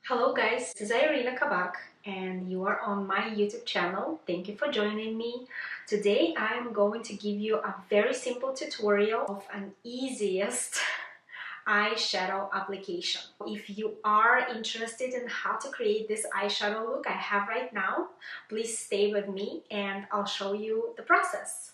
Hello guys, this is Irina Kabak and you are on my YouTube channel. Thank you for joining me. Today I am going to give you a very simple tutorial of an easiest eyeshadow application. If you are interested in how to create this eyeshadow look I have right now, please stay with me and I'll show you the process.